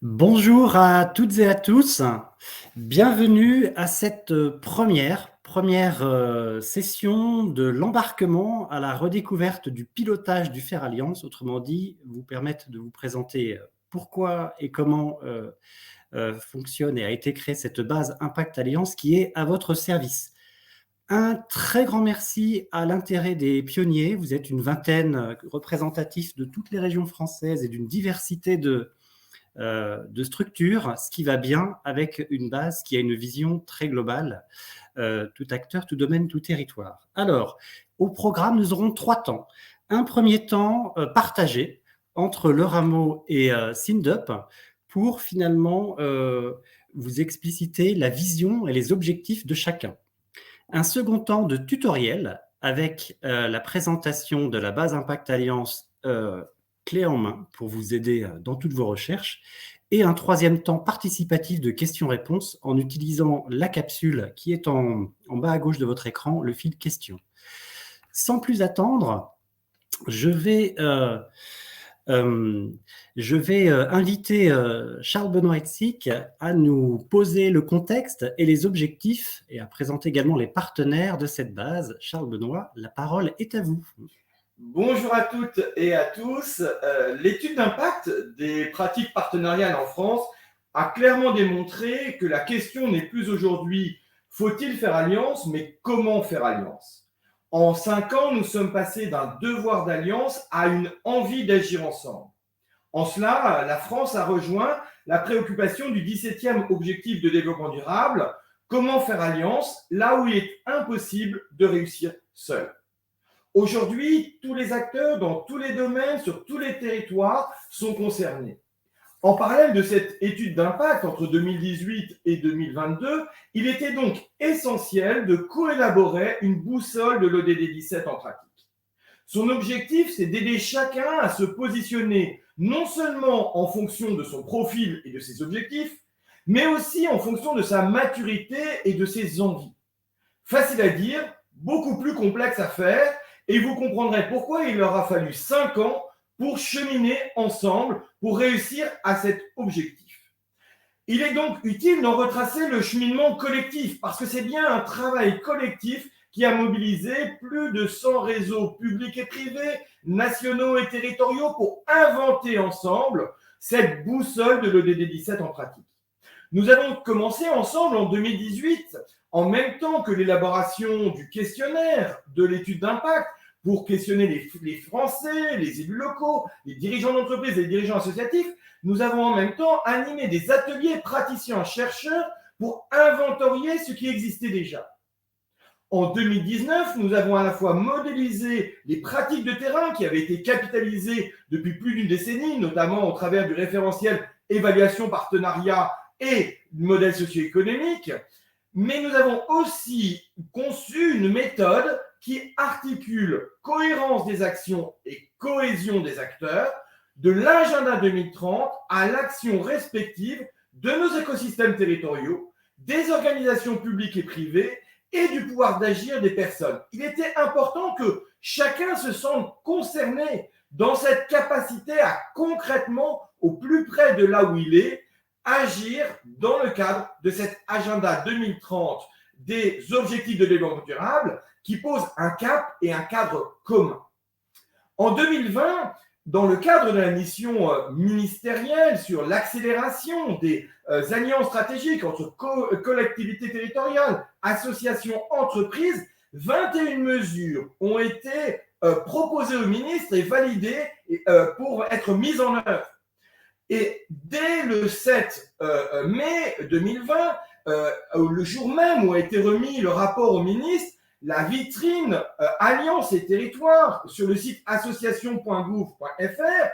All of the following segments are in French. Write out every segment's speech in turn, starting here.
Bonjour à toutes et à tous. Bienvenue à cette première session de l'embarquement à la redécouverte du pilotage du Fer Alliance. Autrement dit, vous permettre de vous présenter pourquoi et comment fonctionne et a été créée cette base Impact Alliance qui est à votre service. Un très grand merci à l'intérêt des pionniers. Vous êtes une vingtaine représentatifs de toutes les régions françaises et d'une diversité de structure, ce qui va bien avec une base qui a une vision très globale, tout acteur, tout domaine, tout territoire. Alors, au programme, nous aurons 3 temps. Un premier temps partagé entre le Rameau et SINDUP pour finalement vous expliciter la vision et les objectifs de chacun. Un second temps de tutoriel avec la présentation de la base Impact Alliance clé en main pour vous aider dans toutes vos recherches. Et un troisième temps participatif de questions-réponses en utilisant la capsule qui est en bas à gauche de votre écran, le fil questions. Sans plus attendre, je vais inviter Charles-Benoît Hetzig à nous poser le contexte et les objectifs et à présenter également les partenaires de cette base. Charles-Benoît, la parole est à vous. Bonjour à toutes et à tous. L'étude d'impact des pratiques partenariales en France a clairement démontré que la question n'est plus aujourd'hui faut-il faire alliance, mais comment faire alliance. En 5 ans, nous sommes passés d'un devoir d'alliance à une envie d'agir ensemble. En cela, la France a rejoint la préoccupation du 17e objectif de développement durable, comment faire alliance là où il est impossible de réussir seul. Aujourd'hui, tous les acteurs dans tous les domaines, sur tous les territoires, sont concernés. En parallèle de cette étude d'impact entre 2018 et 2022, il était donc essentiel de coélaborer une boussole de l'ODD 17 en pratique. Son objectif, c'est d'aider chacun à se positionner non seulement en fonction de son profil et de ses objectifs, mais aussi en fonction de sa maturité et de ses envies. Facile à dire, beaucoup plus complexe à faire, et vous comprendrez pourquoi il leur a fallu 5 ans pour cheminer ensemble, pour réussir à cet objectif. Il est donc utile d'en retracer le cheminement collectif, parce que c'est bien un travail collectif qui a mobilisé plus de 100 réseaux publics et privés, nationaux et territoriaux, pour inventer ensemble cette boussole de l'ODD 17 en pratique. Nous avons commencé ensemble en 2018, en même temps que l'élaboration du questionnaire de l'étude d'impact, pour questionner les Français, les élus locaux, les dirigeants d'entreprise et les dirigeants associatifs. Nous avons en même temps animé des ateliers praticiens-chercheurs pour inventorier ce qui existait déjà. En 2019, nous avons à la fois modélisé les pratiques de terrain qui avaient été capitalisées depuis plus d'une décennie, notamment au travers du référentiel évaluation partenariat et du modèle socio-économique, mais nous avons aussi conçu une méthode qui articule cohérence des actions et cohésion des acteurs, de l'agenda 2030 à l'action respective de nos écosystèmes territoriaux, des organisations publiques et privées et du pouvoir d'agir des personnes. Il était important que chacun se sente concerné dans cette capacité à concrètement, au plus près de là où il est, agir dans le cadre de cet agenda 2030 des objectifs de développement durable qui pose un cap et un cadre commun. En 2020, dans le cadre de la mission ministérielle sur l'accélération des alliances stratégiques entre collectivités territoriales, associations, entreprises, 21 mesures ont été proposées au ministre et validées pour être mises en œuvre. Et dès le 7 mai 2020, le jour même où a été remis le rapport au ministre, la vitrine Alliance et Territoires sur le site association.gouv.fr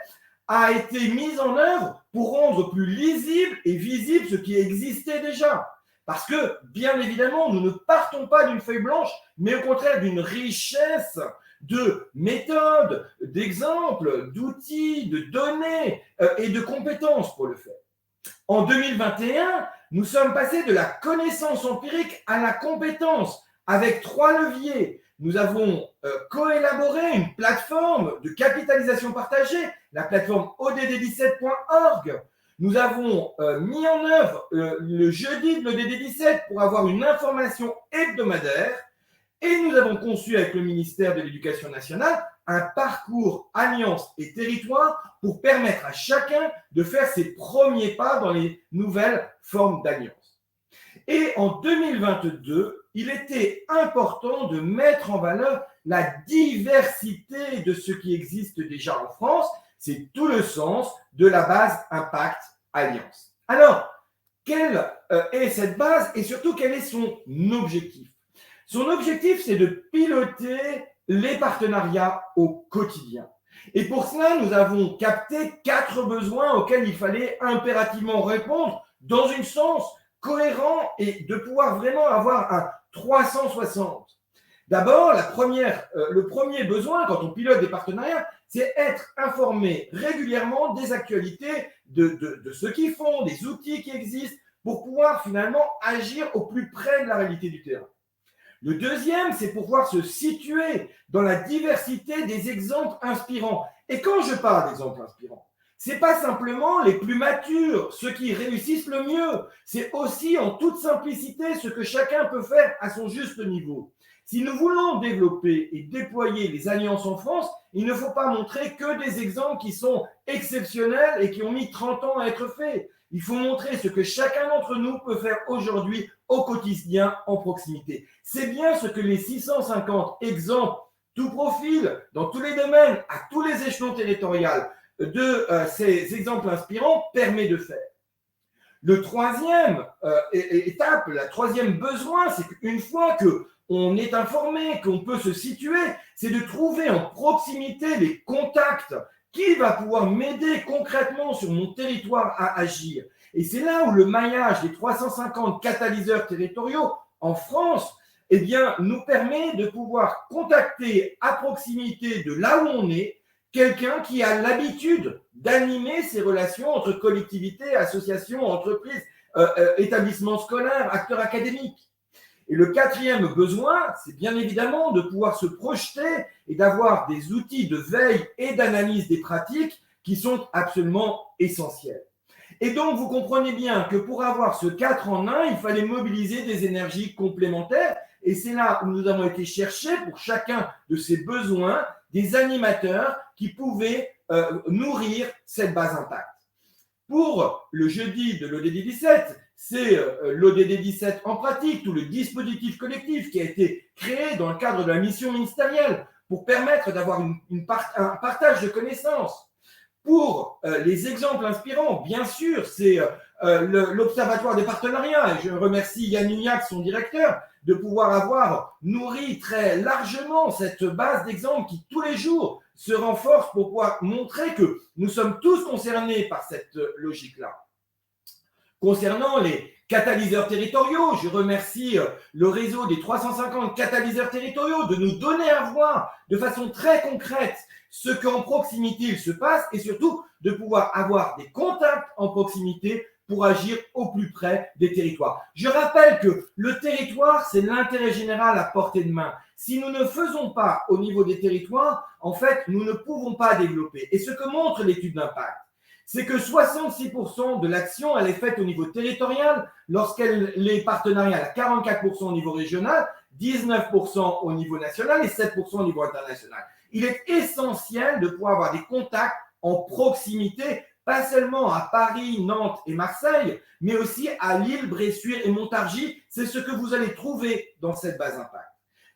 a été mise en œuvre pour rendre plus lisible et visible ce qui existait déjà. Parce que, bien évidemment, nous ne partons pas d'une feuille blanche, mais au contraire d'une richesse de méthodes, d'exemples, d'outils, de données et de compétences pour le faire. En 2021, nous sommes passés de la connaissance empirique à la compétence avec 3 leviers. Nous avons coélaboré une plateforme de capitalisation partagée, la plateforme odd17.org. nous avons mis en œuvre le jeudi de l'ODD17 pour avoir une information hebdomadaire et nous avons conçu avec le ministère de l'Éducation nationale un parcours Alliance et Territoire pour permettre à chacun de faire ses premiers pas dans les nouvelles formes d'alliance. Et en 2022, il était important de mettre en valeur la diversité de ce qui existe déjà en France. C'est tout le sens de la base Impact Alliance. Alors, quelle est cette base et surtout quel est son objectif? Son objectif, c'est de piloter les partenariats au quotidien. Et pour cela, nous avons capté 4 besoins auxquels il fallait impérativement répondre dans un sens cohérent et de pouvoir vraiment avoir un 360. D'abord, le premier besoin quand on pilote des partenariats, c'est être informé régulièrement des actualités, de ce qu'ils font, des outils qui existent pour pouvoir finalement agir au plus près de la réalité du terrain. Le deuxième, c'est pouvoir se situer dans la diversité des exemples inspirants. Et quand je parle d'exemples inspirants, ce n'est pas simplement les plus matures, ceux qui réussissent le mieux. C'est aussi en toute simplicité ce que chacun peut faire à son juste niveau. Si nous voulons développer et déployer les alliances en France, il ne faut pas montrer que des exemples qui sont exceptionnels et qui ont mis 30 ans à être faits. Il faut montrer ce que chacun d'entre nous peut faire aujourd'hui au quotidien en proximité. C'est bien ce que les 650 exemples, tout profil, dans tous les domaines, à tous les échelons territoriaux de ces exemples inspirants permet de faire. Le troisième étape, la troisième besoin, c'est qu'une fois qu'on est informé, qu'on peut se situer, c'est de trouver en proximité les contacts. Qui va pouvoir m'aider concrètement sur mon territoire à agir? Et c'est là où le maillage des 350 catalyseurs territoriaux en France nous permet de pouvoir contacter à proximité de là où on est quelqu'un qui a l'habitude d'animer ces relations entre collectivités, associations, entreprises, établissements scolaires, acteurs académiques. Et le quatrième besoin, c'est bien évidemment de pouvoir se projeter et d'avoir des outils de veille et d'analyse des pratiques qui sont absolument essentiels. Et donc, vous comprenez bien que pour avoir ce 4 en 1, il fallait mobiliser des énergies complémentaires. Et c'est là où nous avons été chercher pour chacun de ces besoins des animateurs qui pouvaient nourrir cette base impact. Pour le jeudi de l'ODD17, c'est l'ODD17 en pratique, tout le dispositif collectif qui a été créé dans le cadre de la mission ministérielle pour permettre d'avoir un partage de connaissances. Pour les exemples inspirants, bien sûr, c'est l'Observatoire des partenariats, et je remercie Yann Hugnac, son directeur, de pouvoir avoir nourri très largement cette base d'exemples qui, tous les jours, se renforce pour pouvoir montrer que nous sommes tous concernés par cette logique-là. Concernant les catalyseurs territoriaux, je remercie le réseau des 350 catalyseurs territoriaux de nous donner à voir de façon très concrète ce qu'en proximité il se passe et surtout de pouvoir avoir des contacts en proximité pour agir au plus près des territoires. Je rappelle que le territoire, c'est l'intérêt général à portée de main. Si nous ne faisons pas au niveau des territoires, en fait, nous ne pouvons pas développer. Et ce que montre l'étude d'impact, c'est que 66% de l'action, elle est faite au niveau territorial, lorsqu'elle est partenariale à 44% au niveau régional, 19% au niveau national et 7% au niveau international. Il est essentiel de pouvoir avoir des contacts en proximité, pas seulement à Paris, Nantes et Marseille, mais aussi à Lille, Bressuire et Montargis. C'est ce que vous allez trouver dans cette base impact.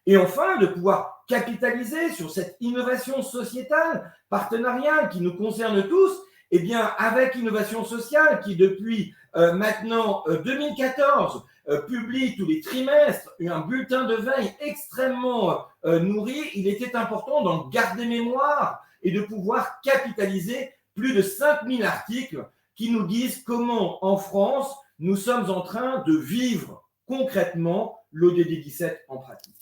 Et enfin, de pouvoir capitaliser sur cette innovation sociétale, partenariale qui nous concerne tous, eh bien, avec Innovation Sociale qui, depuis maintenant 2014, publie tous les trimestres un bulletin de veille extrêmement nourri, il était important d'en garder mémoire et de pouvoir capitaliser plus de 5000 articles qui nous disent comment, en France, nous sommes en train de vivre concrètement l'ODD17 en pratique.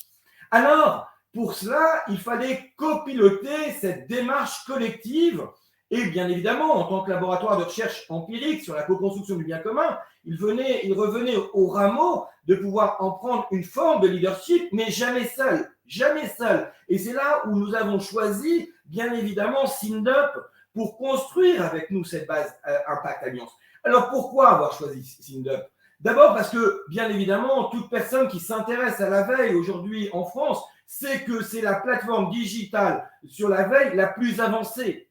Alors, pour cela, il fallait copiloter cette démarche collective. Et bien évidemment, en tant que laboratoire de recherche empirique sur la co-construction du bien commun, il revenait au rameau de pouvoir en prendre une forme de leadership, mais jamais seul, jamais seul. Et c'est là où nous avons choisi, bien évidemment, SINDUP pour construire avec nous cette base Impact Alliance. Alors pourquoi avoir choisi SynDup? D'abord parce que, bien évidemment, toute personne qui s'intéresse à la veille aujourd'hui en France sait que c'est la plateforme digitale sur la veille la plus avancée.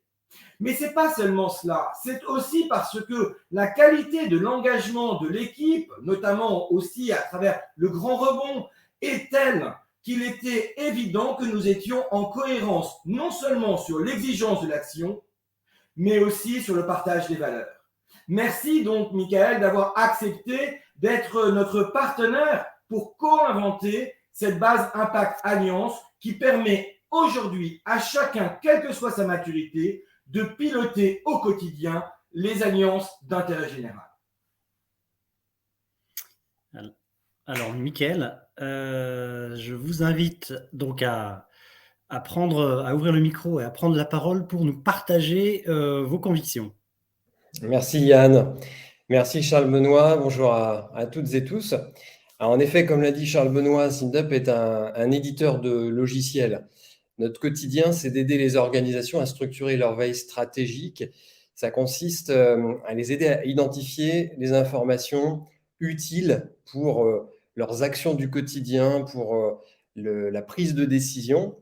Mais ce n'est pas seulement cela, c'est aussi parce que la qualité de l'engagement de l'équipe, notamment aussi à travers le grand rebond, est telle qu'il était évident que nous étions en cohérence non seulement sur l'exigence de l'action, mais aussi sur le partage des valeurs. Merci donc, Michael, d'avoir accepté d'être notre partenaire pour co-inventer cette base Impact Alliance qui permet aujourd'hui à chacun, quelle que soit sa maturité, de piloter au quotidien les alliances d'intérêt général. Alors, Michael, je vous invite donc à ouvrir le micro et à prendre la parole pour nous partager vos convictions. Merci Yann. Merci Charles Benoît. Bonjour à toutes et tous. Alors, en effet, comme l'a dit Charles Benoît, SynDup est un éditeur de logiciels. Notre quotidien, c'est d'aider les organisations à structurer leur veille stratégique. Ça consiste à les aider à identifier les informations utiles pour leurs actions du quotidien, pour la prise de décision.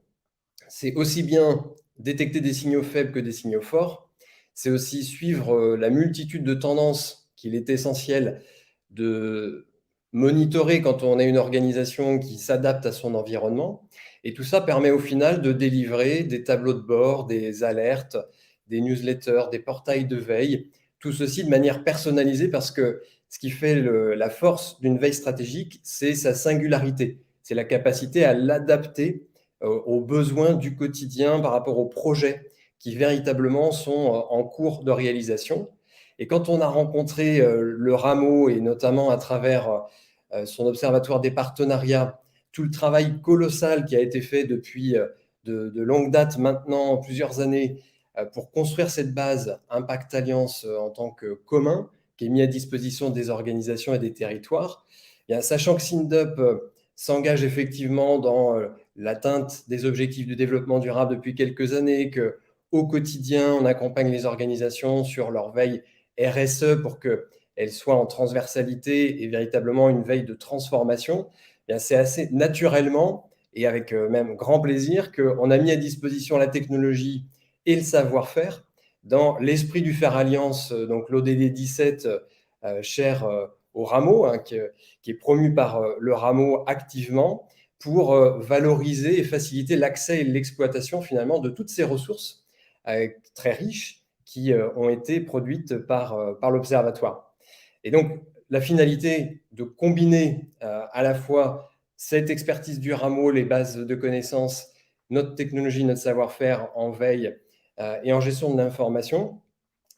C'est aussi bien détecter des signaux faibles que des signaux forts. C'est aussi suivre la multitude de tendances qu'il est essentiel de monitorer quand on a une organisation qui s'adapte à son environnement. Et tout ça permet au final de délivrer des tableaux de bord, des alertes, des newsletters, des portails de veille, tout ceci de manière personnalisée parce que ce qui fait la force d'une veille stratégique, c'est sa singularité, c'est la capacité à l'adapter aux besoins du quotidien par rapport aux projets qui véritablement sont en cours de réalisation. Et quand on a rencontré le Rameau, et notamment à travers son observatoire des partenariats, tout le travail colossal qui a été fait depuis de longue date maintenant, plusieurs années, pour construire cette base Impact Alliance en tant que commun, qui est mis à disposition des organisations et des territoires, et bien, sachant que SynDup s'engage effectivement dans l'atteinte des objectifs du développement durable depuis quelques années, qu'au quotidien, on accompagne les organisations sur leur veille RSE pour qu'elle soit en transversalité et véritablement une veille de transformation. Bien, c'est assez naturellement et avec même grand plaisir qu'on a mis à disposition la technologie et le savoir-faire dans l'esprit du Faire Alliance, donc l'ODD 17, cher au Rameau, hein, qui est promu par le Rameau activement pour valoriser et faciliter l'accès et l'exploitation finalement de toutes ces ressources très riches qui ont été produites par l'Observatoire. Et donc, la finalité de combiner à la fois cette expertise du Rameau, les bases de connaissances, notre technologie, notre savoir-faire en veille et en gestion de l'information,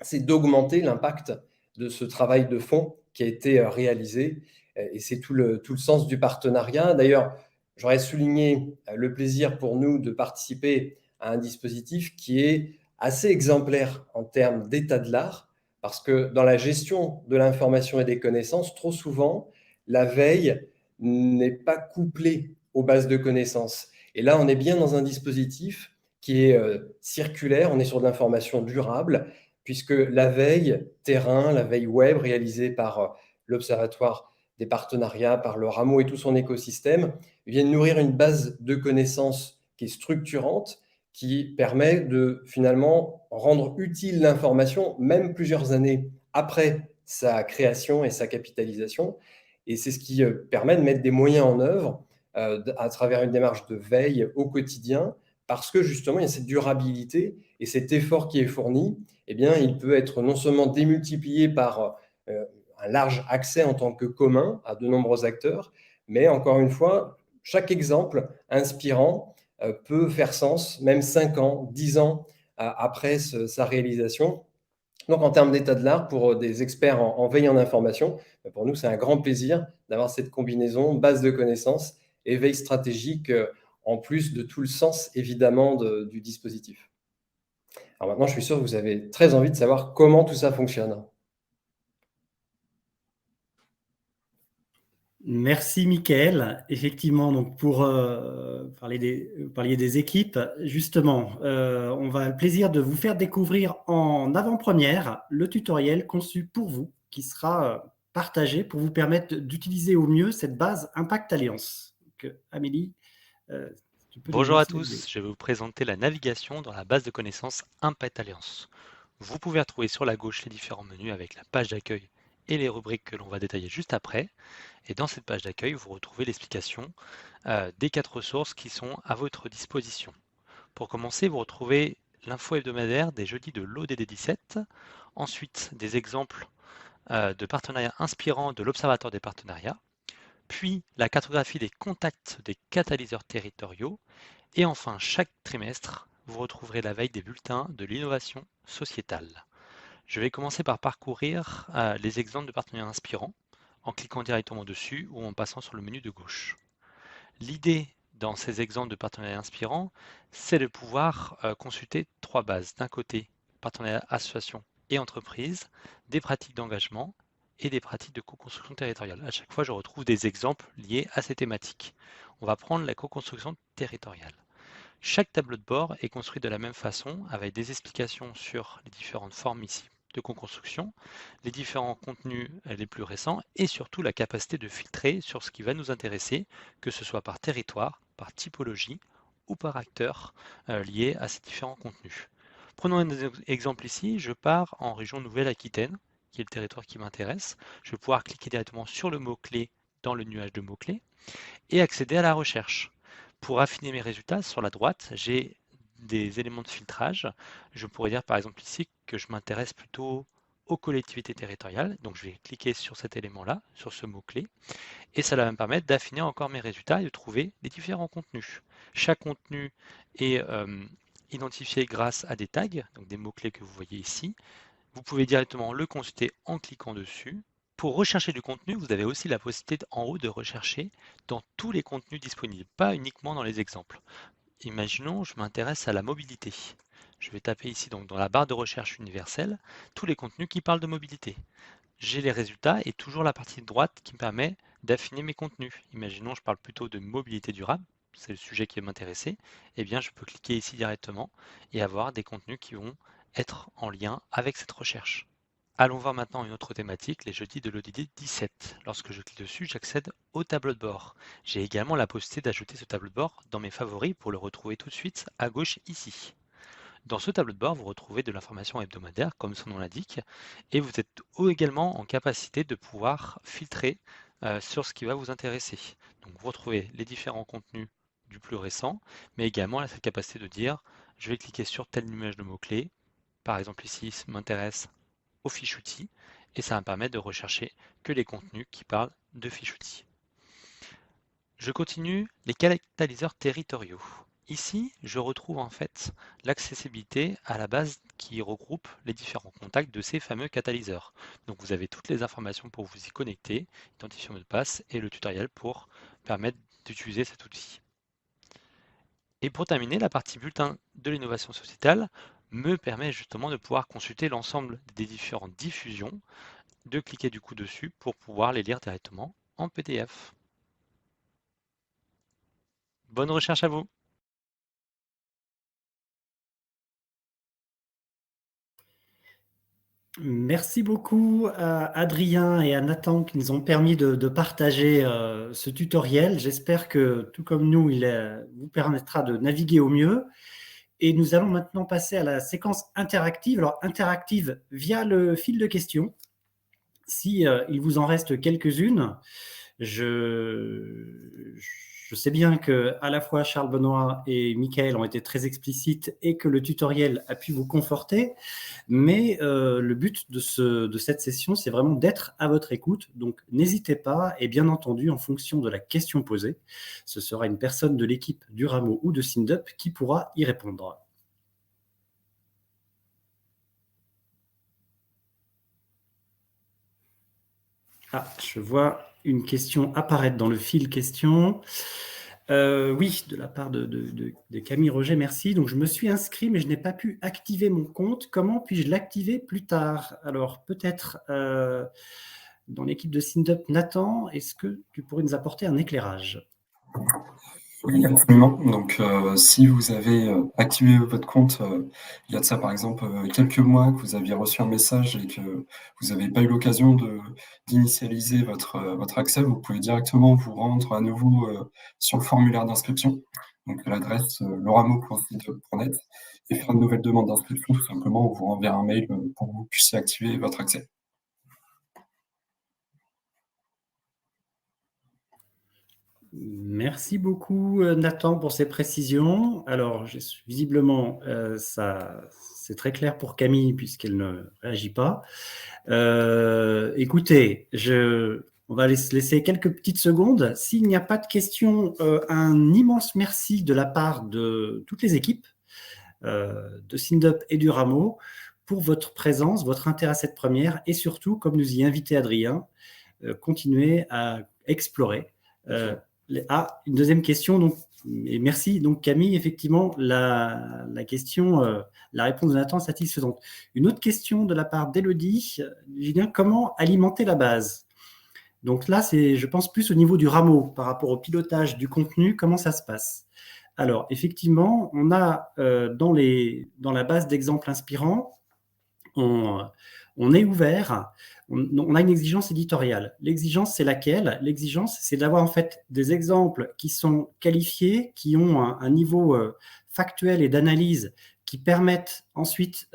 c'est d'augmenter l'impact de ce travail de fond qui a été réalisé. Et c'est tout le sens du partenariat. D'ailleurs, j'aurais souligné le plaisir pour nous de participer à un dispositif qui est assez exemplaire en termes d'état de l'art, parce que dans la gestion de l'information et des connaissances, trop souvent, la veille n'est pas couplée aux bases de connaissances. Et là, on est bien dans un dispositif qui est circulaire, on est sur de l'information durable, puisque la veille terrain, la veille web réalisée par l'Observatoire des partenariats, par le Rameau et tout son écosystème, viennent nourrir une base de connaissances qui est structurante, qui permet de finalement rendre utile l'information, même plusieurs années après sa création et sa capitalisation. Et c'est ce qui permet de mettre des moyens en œuvre à travers une démarche de veille au quotidien, parce que justement, il y a cette durabilité et cet effort qui est fourni, eh bien, il peut être non seulement démultiplié par un large accès en tant que commun à de nombreux acteurs, mais encore une fois, chaque exemple inspirant peut faire sens, même 5 ans, 10 ans après sa réalisation. Donc, en termes d'état de l'art, pour des experts en veille en information, pour nous, c'est un grand plaisir d'avoir cette combinaison base de connaissances et veille stratégique, en plus de tout le sens, évidemment, du dispositif. Alors maintenant, je suis sûr que vous avez très envie de savoir comment tout ça fonctionne. Merci Mickaël. Effectivement, donc pour parler des équipes, justement, on va avoir le plaisir de vous faire découvrir en avant-première le tutoriel conçu pour vous, qui sera partagé pour vous permettre d'utiliser au mieux cette base Impact Alliance. Donc, Amélie, tu peux nous Bonjour à lancer les idées. tous, je vais vous présenter la navigation dans la base de connaissances Impact Alliance. Vous pouvez retrouver sur la gauche les différents menus avec la page d'accueil et les rubriques que l'on va détailler juste après. Et dans cette page d'accueil, vous retrouvez l'explication des 4 ressources qui sont à votre disposition. Pour commencer, vous retrouvez l'info hebdomadaire des jeudis de l'ODD 17, ensuite des exemples de partenariats inspirants de l'Observatoire des partenariats, puis la cartographie des contacts des catalyseurs territoriaux, et enfin chaque trimestre, vous retrouverez la veille des bulletins de l'innovation sociétale. Je vais commencer par parcourir les exemples de partenariats inspirants en cliquant directement dessus ou en passant sur le menu de gauche. L'idée dans ces exemples de partenariats inspirants, c'est de pouvoir consulter 3 bases. D'un côté, partenariats associations et entreprises, des pratiques d'engagement et des pratiques de co-construction territoriale. À chaque fois, je retrouve des exemples liés à ces thématiques. On va prendre la co-construction territoriale. Chaque tableau de bord est construit de la même façon, avec des explications sur les différentes formes ici de co-construction, les différents contenus les plus récents et surtout la capacité de filtrer sur ce qui va nous intéresser, que ce soit par territoire, par typologie ou par acteur lié à ces différents contenus. Prenons un exemple ici, je pars en région Nouvelle-Aquitaine, qui est le territoire qui m'intéresse. Je vais pouvoir cliquer directement sur le mot-clé dans le nuage de mots-clés et accéder à la recherche. Pour affiner mes résultats, sur la droite, j'ai des éléments de filtrage. Je pourrais dire par exemple ici que je m'intéresse plutôt aux collectivités territoriales. Donc je vais cliquer sur cet élément-là, sur ce mot-clé, et ça va me permettre d'affiner encore mes résultats et de trouver les différents contenus. Chaque contenu est identifié grâce à des tags, donc des mots-clés que vous voyez ici. Vous pouvez directement le consulter en cliquant dessus. Pour rechercher du contenu, vous avez aussi la possibilité en haut de rechercher dans tous les contenus disponibles, pas uniquement dans les exemples. Imaginons, je m'intéresse à la mobilité. Je vais taper ici donc dans la barre de recherche universelle tous les contenus qui parlent de mobilité. J'ai les résultats et toujours la partie droite qui me permet d'affiner mes contenus. Imaginons, je parle plutôt de mobilité durable, c'est le sujet qui va m'intéresser. Eh bien, je peux cliquer ici directement et avoir des contenus qui vont être en lien avec cette recherche. Allons voir maintenant une autre thématique, les jeudis de l'ODD 17. Lorsque je clique dessus, j'accède au tableau de bord. J'ai également la possibilité d'ajouter ce tableau de bord dans mes favoris pour le retrouver tout de suite à gauche ici. Dans ce tableau de bord, vous retrouvez de l'information hebdomadaire, comme son nom l'indique, et vous êtes également en capacité de pouvoir filtrer sur ce qui va vous intéresser. Donc vous retrouvez les différents contenus du plus récent, mais également cette capacité de dire, je vais cliquer sur telle image de mots-clés, par exemple ici, ça m'intéresse aux fiches outils, et ça va me permettre de rechercher que les contenus qui parlent de fiches outils. Je continue les catalyseurs territoriaux. Ici, je retrouve en fait l'accessibilité à la base qui regroupe les différents contacts de ces fameux catalyseurs. Donc vous avez toutes les informations pour vous y connecter, identifier mot de passe et le tutoriel pour permettre d'utiliser cet outil. Et pour terminer, la partie bulletin de l'innovation sociétale me permet justement de pouvoir consulter l'ensemble des différentes diffusions, de cliquer du coup dessus pour pouvoir les lire directement en PDF. Bonne recherche à vous! Merci beaucoup à Adrien et à Nathan qui nous ont permis de partager ce tutoriel. J'espère que, tout comme nous, il vous permettra de naviguer au mieux. Et nous allons maintenant passer à la séquence interactive. Alors, interactive via le fil de questions. Si il vous en reste quelques-unes, je sais bien que à la fois Charles Benoît et Mickaël ont été très explicites et que le tutoriel a pu vous conforter, mais le but de cette session, c'est vraiment d'être à votre écoute. Donc, n'hésitez pas, et bien entendu, en fonction de la question posée, ce sera une personne de l'équipe du Rameau ou de SINDUP qui pourra y répondre. Ah, je vois une question apparaître dans le fil question. Oui, de la part de Camille Roger, merci. Donc, je me suis inscrit, mais je n'ai pas pu activer mon compte. Comment puis-je l'activer plus tard? Alors, peut-être dans l'équipe de SynDup. Nathan, est-ce que tu pourrais nous apporter un éclairage? Oui, absolument. Donc, si vous avez activé votre compte, il y a de ça, par exemple, quelques mois, que vous aviez reçu un message et que vous n'avez pas eu l'occasion d'initialiser votre accès, vous pouvez directement vous rendre à nouveau sur le formulaire d'inscription, donc à l'adresse loramo.syndup.net, et faire une nouvelle demande d'inscription. Tout simplement, on vous renverra un mail pour que vous puissiez activer votre accès. Merci beaucoup, Nathan, pour ces précisions. Alors, visiblement, c'est très clair pour Camille puisqu'elle ne réagit pas. Écoutez, on va laisser quelques petites secondes. S'il n'y a pas de questions, un immense merci de la part de toutes les équipes de SynDup et du Rameau pour votre présence, votre intérêt à cette première et surtout, comme nous y invitait Adrien, continuer à explorer. Une deuxième question, donc, et merci. Donc Camille, effectivement, la question, la réponse de Nathan est satisfaisante. Une autre question de la part d'Élodie, Julien, comment alimenter la base? Donc là, c'est, je pense, plus au niveau du Rameau, par rapport au pilotage du contenu, comment ça se passe? Alors, effectivement, on a dans la base d'exemples inspirants, on est ouvert, on a une exigence éditoriale. L'exigence, c'est laquelle? L'exigence, c'est d'avoir en fait des exemples qui sont qualifiés, qui ont un niveau factuel et d'analyse qui permettent ensuite,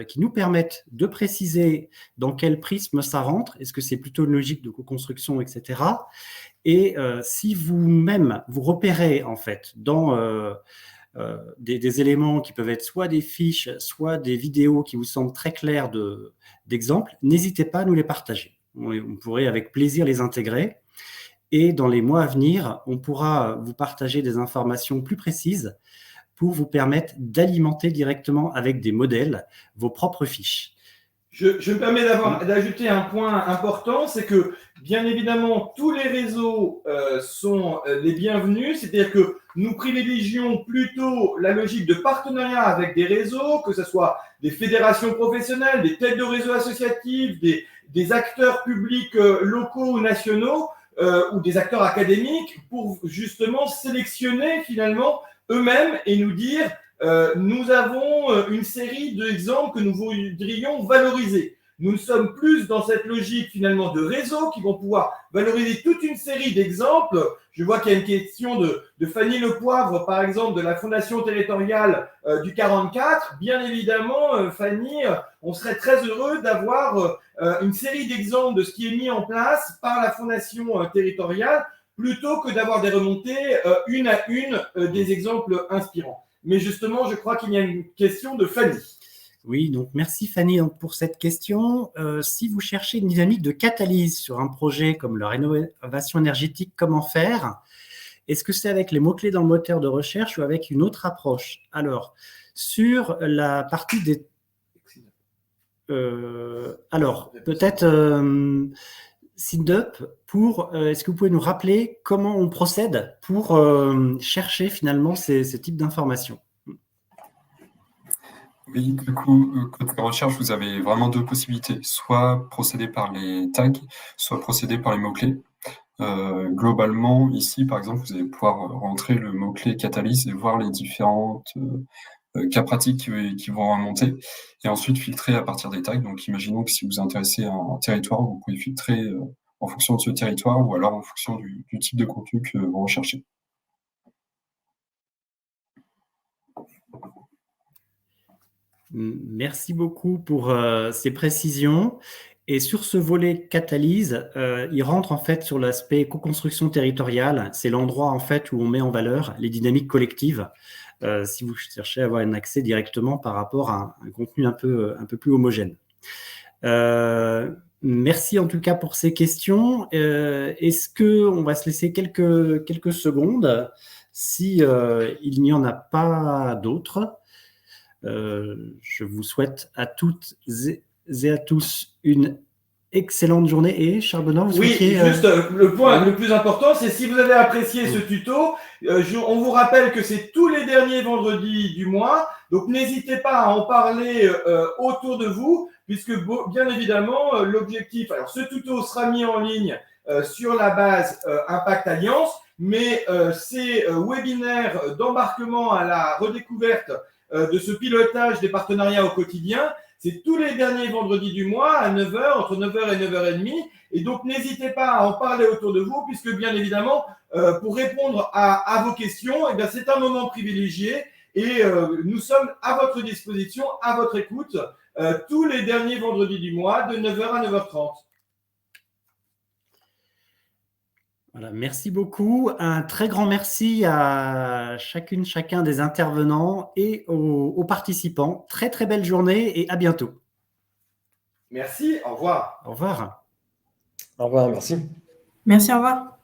qui nous permettent de préciser dans quel prisme ça rentre. Est-ce que c'est plutôt une logique de co-construction, etc. Et si vous-même, vous repérez en fait dans des éléments qui peuvent être soit des fiches, soit des vidéos qui vous semblent très claires d'exemples, n'hésitez pas à nous les partager. On pourrait avec plaisir les intégrer. Et dans les mois à venir, on pourra vous partager des informations plus précises pour vous permettre d'alimenter directement avec des modèles vos propres fiches. Je me permets d'ajouter un point important, c'est que bien évidemment tous les réseaux sont les bienvenus, c'est-à-dire que nous privilégions plutôt la logique de partenariat avec des réseaux, que ce soit des fédérations professionnelles, des têtes de réseaux associatifs, des acteurs publics locaux ou nationaux ou des acteurs académiques pour justement sélectionner finalement eux-mêmes et nous dire nous avons une série d'exemples que nous voudrions valoriser. Nous sommes plus dans cette logique finalement de réseaux qui vont pouvoir valoriser toute une série d'exemples. Je vois qu'il y a une question de Fanny Lepoivre, par exemple, de la Fondation territoriale du 44. Bien évidemment, Fanny, on serait très heureux d'avoir une série d'exemples de ce qui est mis en place par la Fondation territoriale plutôt que d'avoir des remontées une à une des exemples inspirants. Mais justement, je crois qu'il y a une question de Fanny. Oui, donc merci Fanny pour cette question. Si vous cherchez une dynamique de catalyse sur un projet comme la rénovation énergétique, comment faire? Est-ce que c'est avec les mots-clés dans le moteur de recherche ou avec une autre approche? Alors, sur la partie des... peut-être SynDup, est-ce que vous pouvez nous rappeler comment on procède pour chercher finalement ces types d'informations? Oui, du coup, côté recherche, vous avez vraiment deux possibilités. Soit procéder par les tags, soit procéder par les mots-clés. Globalement, ici, par exemple, vous allez pouvoir rentrer le mot-clé catalyse et voir les différentes cas pratiques qui vont remonter et ensuite filtrer à partir des tags. Donc, imaginons que si vous vous intéressez à un territoire, vous pouvez filtrer en fonction de ce territoire ou alors en fonction du type de contenu que vous recherchez. Merci beaucoup pour ces précisions. Et sur ce volet catalyse, il rentre en fait sur l'aspect co-construction territoriale. C'est l'endroit en fait où on met en valeur les dynamiques collectives. Si vous cherchez à avoir un accès directement par rapport à un contenu un peu plus homogène. Merci en tout cas pour ces questions. Est-ce qu'on va se laisser quelques secondes si il n'y en a pas d'autres? Je vous souhaite à toutes et à tous une excellente journée. Et Charles Benoît, vous souhaitiez... juste le point le plus important, c'est si vous avez apprécié ce tuto, on vous rappelle que c'est tous les derniers vendredis du mois, donc n'hésitez pas à en parler autour de vous, puisque bien évidemment, l'objectif, alors ce tuto sera mis en ligne sur la base Impact Alliance, mais ces webinaires d'embarquement à la redécouverte de ce pilotage des partenariats au quotidien, c'est tous les derniers vendredis du mois à 9h, entre 9h et 9h30. Et donc, n'hésitez pas à en parler autour de vous, puisque bien évidemment, pour répondre à vos questions, eh bien, c'est un moment privilégié et nous sommes à votre disposition, à votre écoute, tous les derniers vendredis du mois, de 9h à 9h30. Voilà, merci beaucoup. Un très grand merci à chacun des intervenants et aux participants. Très, très belle journée et à bientôt. Merci, au revoir. Au revoir. Au revoir, merci. Merci, au revoir.